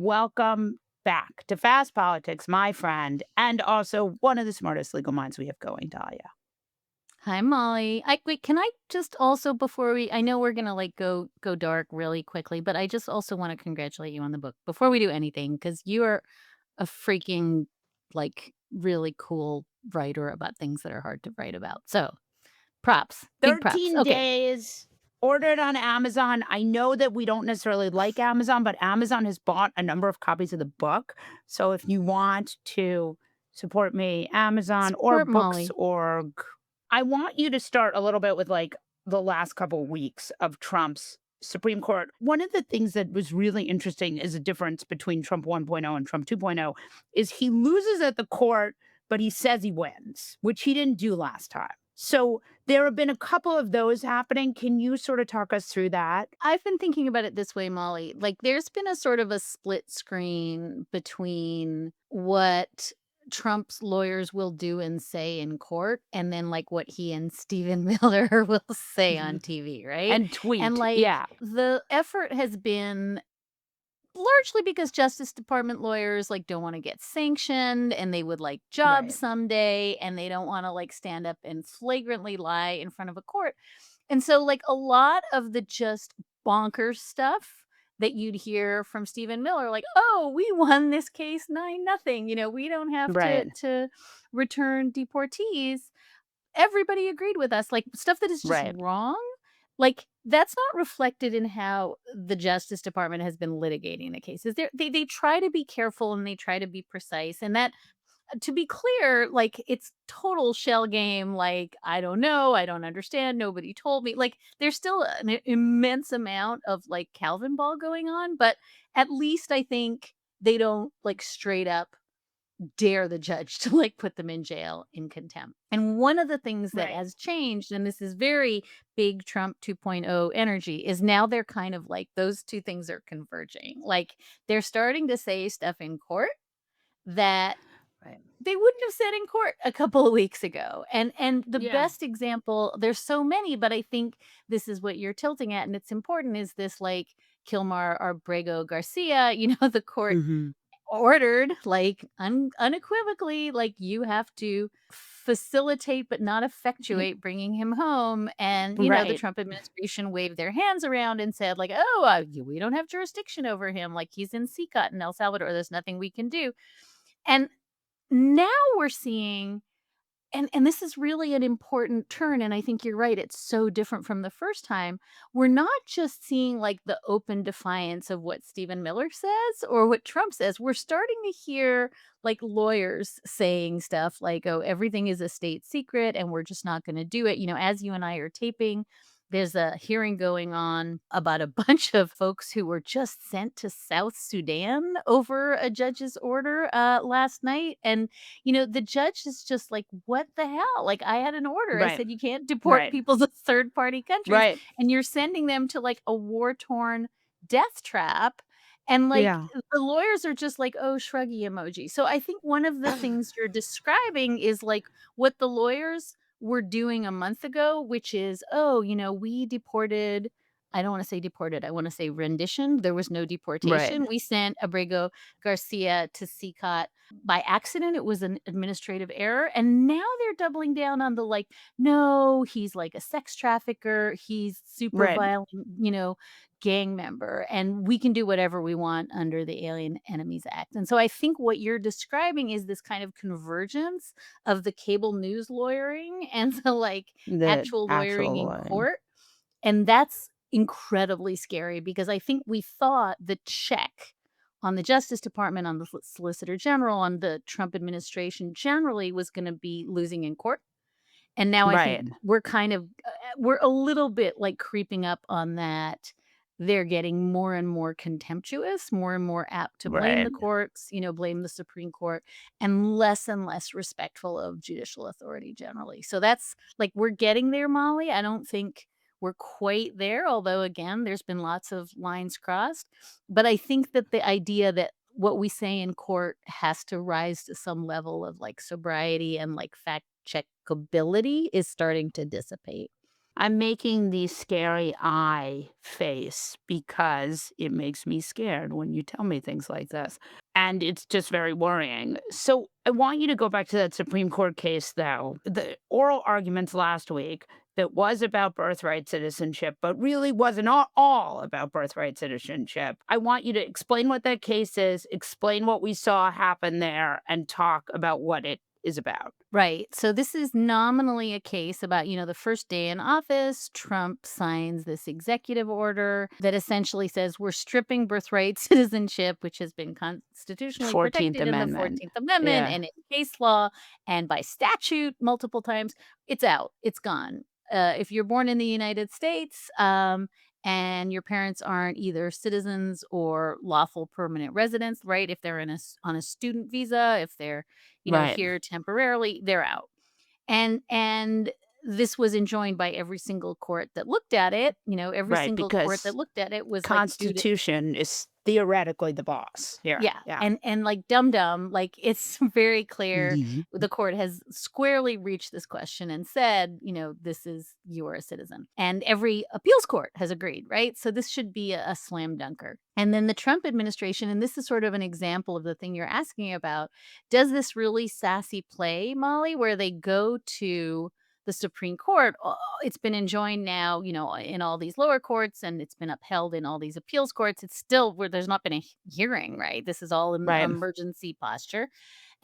Welcome back to Fast Politics, my friend, and also one of the smartest legal minds we have going, Talia. Hi, Molly. Wait, can I just also before I know we're gonna like go dark really quickly, but I just also want to congratulate you on the book before we do anything because you are a freaking like really cool writer about things that are hard to write about. So props, big props. 13 Okay, days, ordered on Amazon. I know that we don't necessarily like Amazon, but Amazon has bought a number of copies of the book. So if you want to support me, Amazon or support Molly. Books.org, I want you to start a little bit with like the last couple weeks of Trump's Supreme Court. One of the things that was really interesting is a difference between Trump 1.0 and Trump 2.0 is he loses at the court, but he says he wins, which he didn't do last time. So there have been a couple of those happening. Can you sort of talk us through that? I've been thinking about it this way, Molly. Like, there's been a sort of a split screen between what Trump's lawyers will do and say in court, and then like what he and Stephen Miller will say on Mhm. TV, right? And And tweet. like Yeah. the effort has been largely because Justice Department lawyers like don't want to get sanctioned and they would like jobs Right. someday and they don't want to like stand up and flagrantly lie in front of a court. And so, like, a lot of the just bonkers stuff that you'd hear from Stephen Miller, like, "Oh, we won this case 9-0, we don't have to Right. return deportees." Everybody agreed with us, like, stuff that is just Right. wrong, like, that's not reflected in how the Justice Department has been litigating the cases. They try to be careful and they try to be precise, and that to be clear, like, it's total shell game, like, "I don't know, I don't understand, nobody told me." Like, there's still an immense amount of, like, Calvin ball going on, but at least I think they don't, like, straight up dare the judge to, like, put them in jail in contempt. And one of the things that Right. has changed, and this is very big Trump 2.0 energy, is now they're kind of like those 2 things are converging. Like, they're starting to say stuff in court that Right. they wouldn't have said in court a couple of weeks ago. And the Yeah. best example, there's so many, but I think this is what you're tilting at, and it's important, is this like Kilmar Arbrego Garcia, the court Mhm. ordered like unequivocally, like you have to facilitate but not Mm. effectuate bringing him home. And, the Right. Trump administration waved their hands around and said, like, oh, we don't have jurisdiction over him. Like he's in CCOT in El Salvador. There's nothing we can do. And now we're seeing and this is really an important turn, and I think you're right, it's so different from the first time. We're not just seeing, like, the open defiance of what Stephen Miller says or what Trump says. We're starting to hear, like, lawyers saying stuff like, "Oh, everything is a state secret, and we're just not gonna do it." As you and I are taping, there's a hearing going on about a bunch of folks who were just sent to South Sudan over a judge's order, last night, and the judge is just like, "What the hell? Like, I had an order. I Right. said you can't deport Right. people to third party countries, Right. and you're sending them to, like, a war-torn death trap." And, like, Yeah. the lawyers are just like, "Oh, shruggy emoji." So I think one of the things you're describing is, like, what the lawyers were doing a month ago, which is, "Oh, we deported." I don't wanna say deported, I wanna say rendition. There was no Right. deportation. We sent Abrego Garcia to CCOT by accident. It was an administrative error. And now they're doubling down on the like, no, he's like a sex trafficker. He's super Right. violent, gang member. And we can do whatever we want under the Alien Enemies Act. And so I think what you're describing is this kind of convergence of the cable news lawyering and the like The actual lawyering actual in line. court. And that's incredibly scary because I think we thought the check on the Justice Department, on the Solicitor General, on the Trump administration generally was gonna be losing in court. And now I think Right. we're a little bit, like, creeping up on that. They're getting more and more contemptuous, more and more apt to blame the Right. courts, blame the Supreme Court, and less respectful of judicial authority generally. So that's like, we're getting there, Molly. I don't think we're quite there, although, again, there's been lots of lines crossed. But I think that the idea that what we say in court has to rise to some level of, like, sobriety and, like, fact checkability is starting to dissipate. I'm making the scary eye face because it makes me scared when you tell me things like this. And it's just very worrying. So I want you to go back to that Supreme Court case, though. The oral arguments last week that was about birthright citizenship, but really wasn't all about birthright citizenship. I want you to explain what that case is, explain what we saw happen there, and talk about what it is about. Right. So this is nominally a case about, the first day in office, Trump signs this executive order that essentially says we're stripping birthright citizenship, which has been constitutionally 14th protected in the Amendment. 14th Amendment Yeah. and in case law and by statute multiple times. It's out. It's gone. If you're born in the United States, and your parents aren't either citizens or lawful permanent residents, right? If they're on a student visa, if they're Right. here temporarily, they're out. And this was enjoined by every single court that looked at it. Every Right, single court that because looked at it was like, dude, Constitution is theoretically the boss here. yeah, Yeah. and like dum-dum, like, it's very clear Mhm. the court has squarely reached this question and said, "This is you're a citizen." And every appeals court has agreed, right? So this should be a slam dunker. And then the Trump administration, and this is sort of an example of the thing you're asking about, does this really sassy play, Molly, where they go to the Supreme Court. It's been enjoined now, in all these lower courts, and it's been upheld in all these appeals courts. It's still where there's not been a hearing, right? This is all in Right. emergency posture.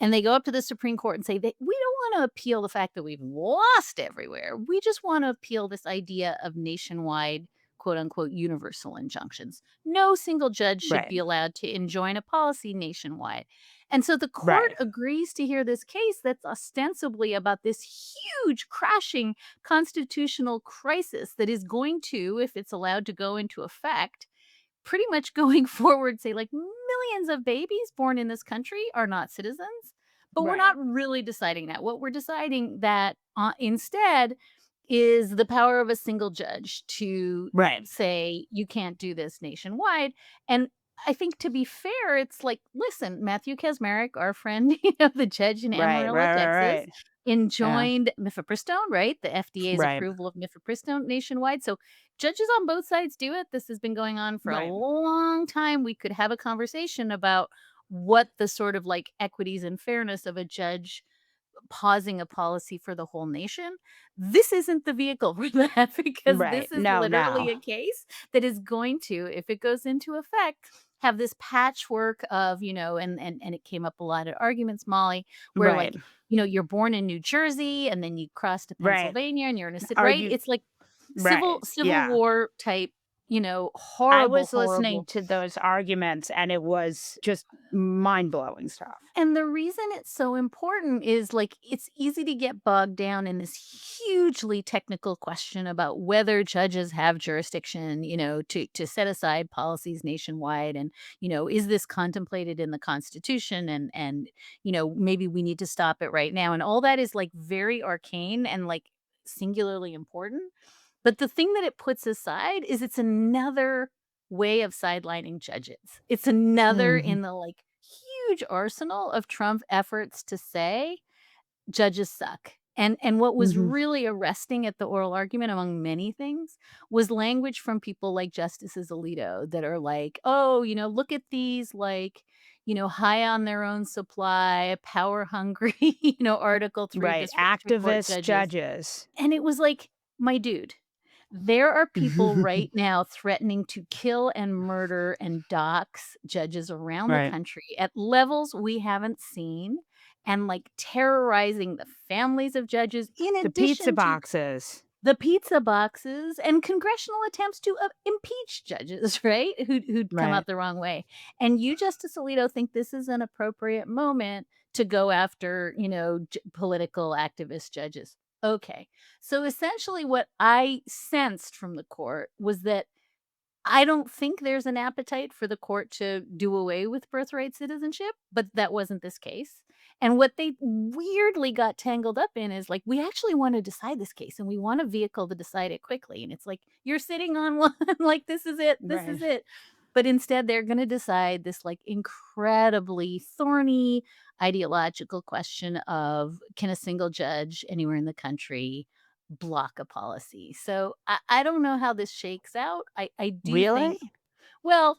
And they go up to the Supreme Court and say, we don't want to appeal the fact that we've lost everywhere. We just want to appeal this idea of nationwide, quote unquote, universal injunctions. No single judge should Right. be allowed to enjoin a policy nationwide. And so the court Right. agrees to hear this case that's ostensibly about this huge crashing constitutional crisis that is going to, if it's allowed to go into effect, pretty much going forward, say, like, millions of babies born in this country are not citizens. But we're Right. not really deciding that. What we're deciding that instead is the power of a single judge to Right. say you can't do this nationwide. And I think, to be fair, it's like, listen, Matthew Kacsmaryk, our friend, the judge in Right. Amarillo, Right. Right. Texas, Right. Yeah. enjoined mifepristone, right? The FDA's Right. approval of mifepristone nationwide. So judges on both sides do it. This has been going on for a Right. long time. We could have a conversation about what the sort of like equities and fairness of a judge pausing a policy for the whole nation. This isn't the vehicle for that, because Right. this is No, literally no. a case that is going to, if it goes into effect, have this patchwork of, and it came up a lot at arguments, Molly, where, Right. like, you're born in New Jersey and then you cross to Right. Pennsylvania and you're in a city, Are right? you It's like civil right. civil Yeah. war type, I horrible, was listening horrible. to those arguments and it was just mind-blowing stuff. And the reason it's so important is, like, it's easy to get bogged down in this hugely technical question about whether judges have jurisdiction, to set aside policies nationwide. And, is this contemplated in the Constitution? And, maybe we need to stop it right now. And all that is, like, very arcane and, like, singularly important. But the thing that it puts aside is it's another way of sidelining judges. It's another Mhm. in the, like, huge arsenal of Trump efforts to say judges suck. And what was Mhm. really arresting at the oral argument, among many things, was language from people like Justices Alito that are like, "Oh, look at these, like, high on their own supply, power hungry, Article 3 Right. district court Activist judges." judges. And it was like, "My dude, there are people right now threatening to kill and murder and dox judges around the Right. country at levels we haven't seen, and, like, terrorizing the families of judges, in The pizza addition to boxes. the pizza boxes and congressional attempts to impeach judges, right? Who'd come Right. out the wrong way. And you, Justice Alito, think this is an appropriate moment to go after, political activist judges. Okay. So essentially, what I sensed from the court was that I don't think there's an appetite for the court to do away with birthright citizenship, but that wasn't this case. And what they weirdly got tangled up in is, like, we actually want to decide this case and we want a vehicle to decide it quickly. And it's like, you're sitting on one, like, this is it, this Right. is it. But instead, they're going to decide this, like, incredibly thorny ideological question of, can a single judge anywhere in the country block a policy. So I don't know how this shakes out. I do think, Really? well,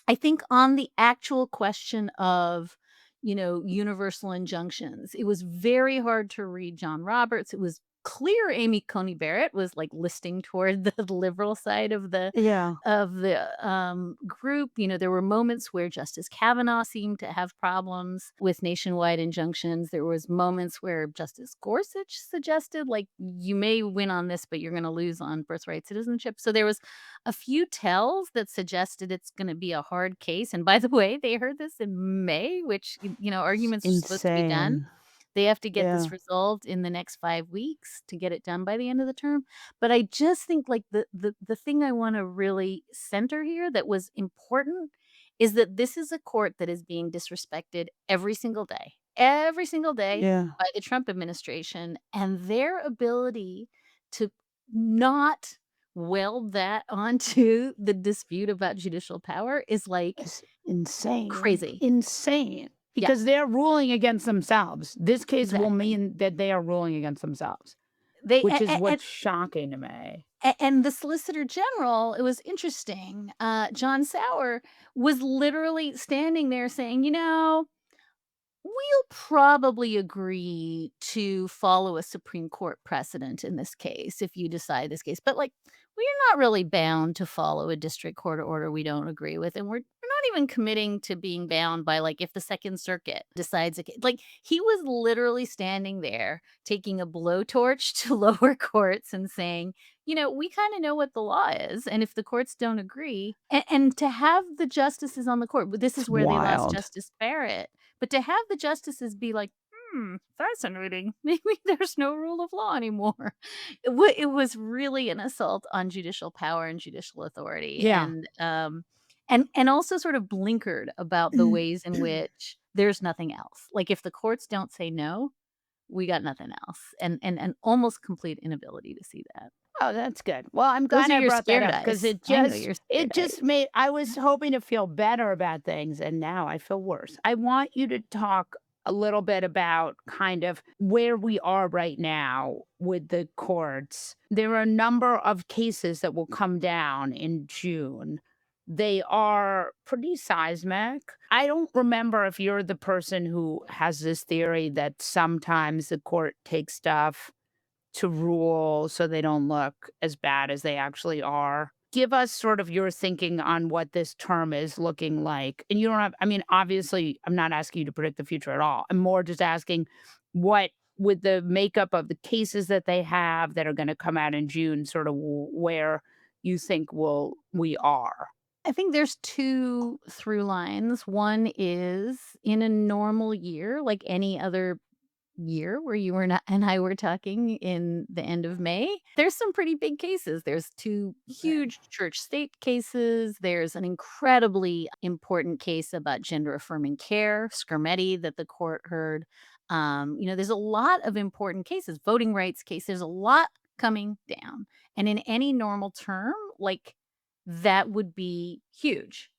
I think on the actual question of, universal injunctions, it was very hard to read John Roberts. It was clear Amy Coney Barrett was like listing toward the liberal side Yeah. of the group. There were moments where Justice Kavanaugh seemed to have problems with nationwide injunctions. There was moments where Justice Gorsuch suggested, like, you may win on this, but you're going to lose on birthright citizenship. So there was a few tells that suggested it's gonna be a hard case, and by the way, they heard this in May, which, It's arguments are supposed to be done. insane. They have to get this Yeah. resolved in the next 5 weeks to get it done by the end of the term, but I just think, like, the thing I wanna really center here that was important is that this is a court that is being disrespected every single day Yeah. by the Trump administration, and their ability to not weld that onto the dispute about judicial power is, like, It's insane. crazy. Insane. Yeah, Because they're ruling against themselves. This case will exactly. mean that they are ruling against themselves, They which is what's shocking to me. and the Solicitor General, it was interesting, John Sauer was literally standing there saying, we'll probably agree to follow a Supreme Court precedent in this case if you decide this case, but, like, we're not really bound to follow a district court order we don't agree with, and we're not even committing to being bound by, like, if the Second Circuit decides a ca like, he was literally standing there taking a blowtorch to lower courts and saying, "We kinda know what the law is, and if the courts don't agree," and to have the justices on the court, this is It's where they lost wild. Justice Barrett, but to have the justices be like, fascinating. Maybe there's no rule of law anymore." It was really an assault on judicial power and judicial authority, Yeah. and also sort of blinkered about the ways in which there's nothing else. Like, if the courts don't say no, we got nothing else, and almost complete inability to see that. Oh, that's good. Well, I'm Those glad are I your brought that scared up because eyes. I know your it scared eyes. just made I was hoping to feel better about things, and now I feel worse. I want you to talk a little bit about kind of where we are right now with the courts. There are a number of cases that will come down in June. They are pretty seismic. I don't remember if you're the person who has this theory that sometimes the court takes stuff to rule so they don't look as bad as they actually are. Give us sort of your thinking on what this term is looking like. And you don't have, I mean, obviously, I'm not asking you to predict the future at all. I'm more just asking what, with the makeup of the cases that they have that are going to come out in June, sort of where you think we are. I think there's 2 through lines. One is in a normal year, like any other year where you were not and I were talking in the end of May, there's some pretty big cases. There's 2 Okay. huge church state cases. There's an incredibly important case about gender affirming care, Skermetti, that the court heard. There's a lot of important cases, voting rights cases. There's a lot coming down. And in any normal term, like, that would be huge.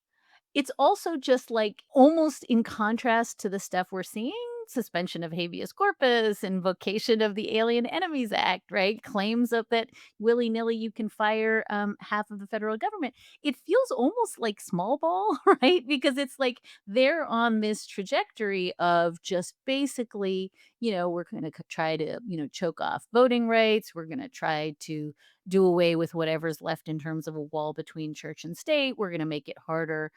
It's also just, like, almost in contrast to the stuff we're seeing, suspension of habeas corpus, invocation of the Alien Enemies Act, right? Claims of that willy-nilly you can fire, half of the federal government. It feels almost like small ball, right? Because it's like they're on this trajectory of just basically, we're gonna try to, choke off voting rights. We're gonna try to do away with whatever's left in terms of a wall between church and state. We're gonna make it harder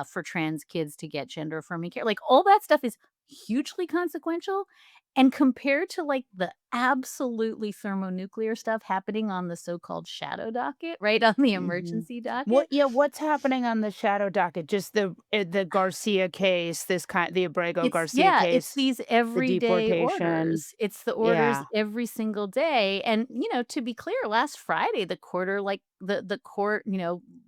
for trans kids to get gender affirming care. Like, all that stuff is hugely consequential. And compared to, like, the absolutely thermonuclear stuff happening on the so-called shadow docket, right, on the Mhm. emergency docket, What's happening on the shadow docket? Just the Garcia case, the Abrego Garcia it's case, these the everyday deportation. orders. It's the orders Yeah. every single day, and, to be clear, last Friday, the quarter like, the court,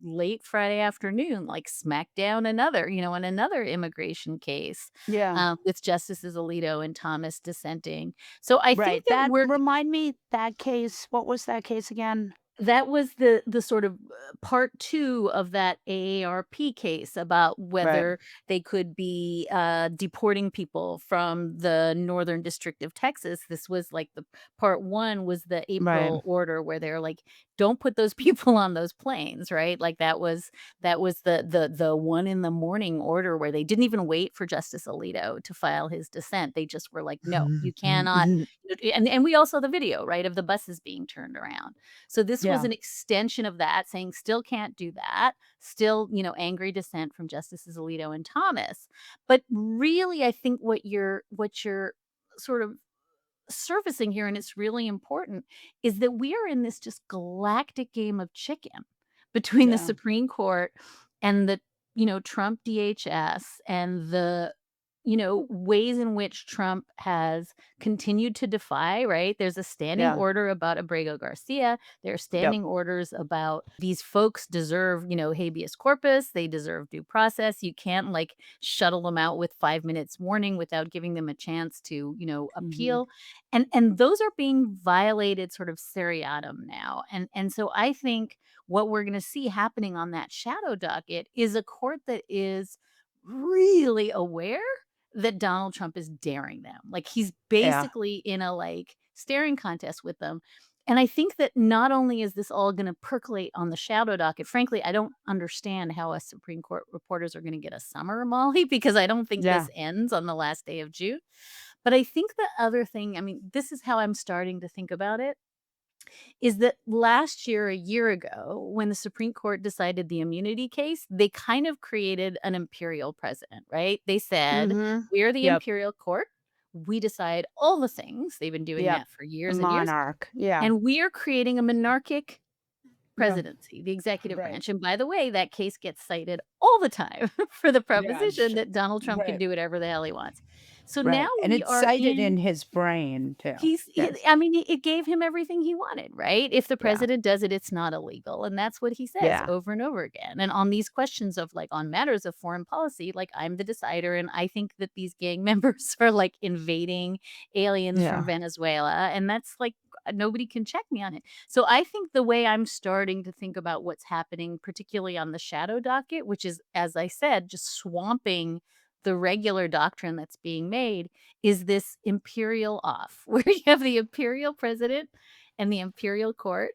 late Friday afternoon, like, smacked down another, in another immigration case, Yeah. with Justices Alito and Thomas dissenting. So I think Right. that That we're remind me that case, what was that case again? That was the sort of, part 2 of that AARP case about Right. whether they could be, deporting people from the Northern District of Texas. This was, like, the part 1 was the Right. April order where they're like, "Don't put those people on those planes," right? Like, that was the 1 in the morning order where they didn't even wait for Justice Alito to file his dissent. They just were like, "No, you cannot." And we all saw the video, right, of the buses being turned around. So this was Yeah. an extension of that, saying still can't do that. Still, angry dissent from Justices Alito and Thomas. But really, I think what you're sort of surfacing here, and it's really important, is that we are in this just galactic game of chicken between the Yeah. Supreme Court and the, Trump DHS and the, ways in which Trump has continued to defy, right? There's a standing Yeah. order about Abrego Garcia. There are Yep. standing orders about these folks deserve, habeas corpus. They deserve due process. You can't like shuttle them out with 5 minutes warning without giving them a chance to, Mhm. appeal. And those are being violated sort of seriatim now. And so I think what we're going to see happening on that shadow docket is a court that is really aware that Donald Trump is daring them. Like he's Yeah. basically in a like staring contest with them. And I think that not only is this all going to percolate on the shadow docket, frankly, I don't understand how us Supreme Court reporters are going to get a summer, Molly, because I don't think Yeah. this ends on the last day of June. But I think the other thing, I mean, this is how I'm starting to think about it, is that last year, a year ago, when the Supreme Court decided the immunity case, they kind of created an imperial president, right? They said, Mhm. "We're the Yep. imperial court. We decide all the things." They've been doing Yep. that for A years and years. monarch. Yeah. And we are creating a monarchic Yeah. presidency, the executive Right. branch. And by the way, that case gets cited all the time for the Yeah. proposition that Donald Trump can Right. do whatever the hell he wants. So now Right. And we it's are cited in in his brain too. Yes. I mean, it gave him everything he wanted, right? If the Yeah. president does it, it's not illegal, and that's what he says Yeah. over and over again, and on these questions of, like, on matters of foreign policy, like, I'm the decider, and I think that these gang members are, like, invading aliens from Yeah. Venezuela, and that's, like, nobody can check me on it. So I think the way I'm starting to think about what's happening, particularly on the shadow docket, which is, as I said, just swamping the regular doctrine that's being made, is this imperial off, where you have the imperial president and the imperial court,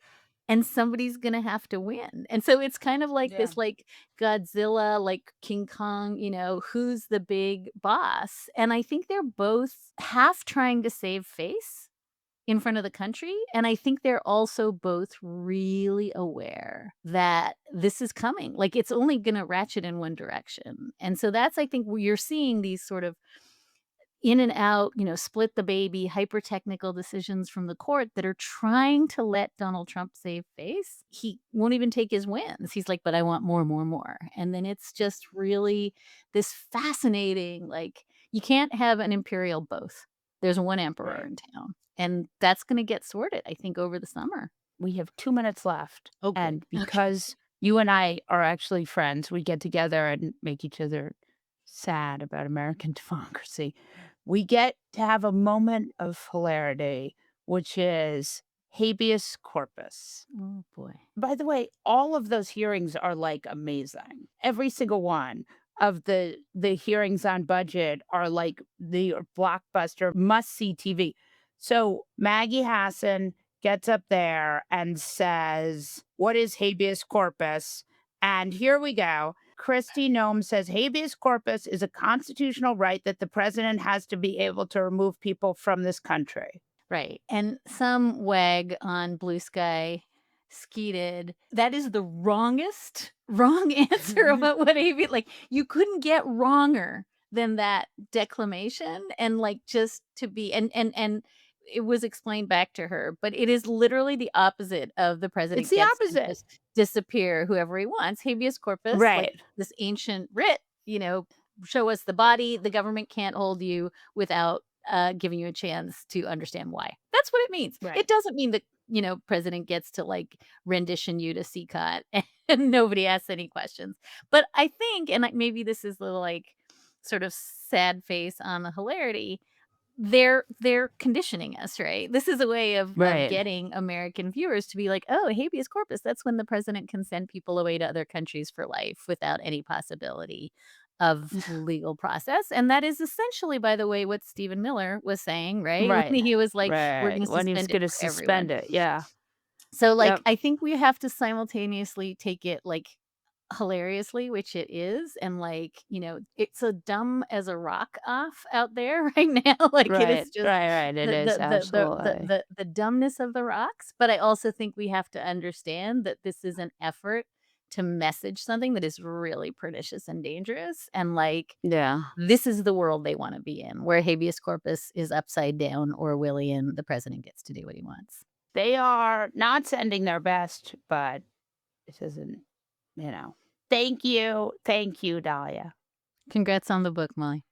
and somebody's gonna have to win. And so it's kind of like Yeah. this, like, Godzilla, like King Kong, who's the big boss? And I think they're both half trying to save face in front of the country, and I think they're also both really aware that this is coming. Like, it's only gonna ratchet in one direction. And so that's, I think, where you're seeing these sort of in and out, split the baby, hyper technical decisions from the court that are trying to let Donald Trump save face. He won't even take his wins. He's like, but I want more, more, more. And then it's just really this fascinating, like, you can't have an imperial both. There's one emperor Right. in town. And that's going to get sorted, I think, over the summer. We have 2 minutes left, Oh, good. and Okay. because you and I are actually friends, we get together and make each other sad about American democracy. We get to have a moment of hilarity, which is habeas corpus. Oh, boy. By the way, all of those hearings are, like, amazing. Every single one of the hearings on budget are, like, the blockbuster must-see TV. So, Maggie Hassan gets up there and says, "What is habeas corpus?" And here we go. Kristi Noem says, "Habeas corpus is a constitutional right that the president has to be able to remove people from this country." Right, and some wag on Blue Sky skeeted, "That is the wrongest wrong answer about what AV," like, you couldn't get wronger than that declamation, and, like, just to be and it was explained back to her, but it is literally the opposite of the It's president the gets to opposite. just disappear whoever he wants. Habeas corpus, like Right, this ancient writ, show us the body, the government can't hold you without giving you a chance to understand why. That's what it means. right. It doesn't mean that, president gets to like rendition you to CCOT and nobody asks any questions. But I think, and like maybe this is the like sort of sad face on the hilarity, they're conditioning us, right? This is a way of Right. getting American viewers to be like, "Oh, habeas corpus, that's when the president can send people away to other countries for life without any possibility of legal process." And that is essentially, by the way, what Stephen Miller was saying, right? Right. When he was like, "We're Right. gonna When he's suspend it gonna for everyone." suspend it. Yeah. So, like, Yep. I think we have to simultaneously take it, like, hilariously, which it is, and, like, it's a dumb as a rock off out there right now, like, it Right. is just Right, right. It the is the the the the absolutely. the the dumbness of the rocks, but I also think we have to understand that this is an effort to message something that is really pernicious and dangerous, and, like, Yeah. this is the world they wanna be in, where habeas corpus is upside down Orwellian, the president gets to do what he wants. They are not sending their best, but this isn't, Thank you. Thank you, Dahlia. Congrats on the book, Molly.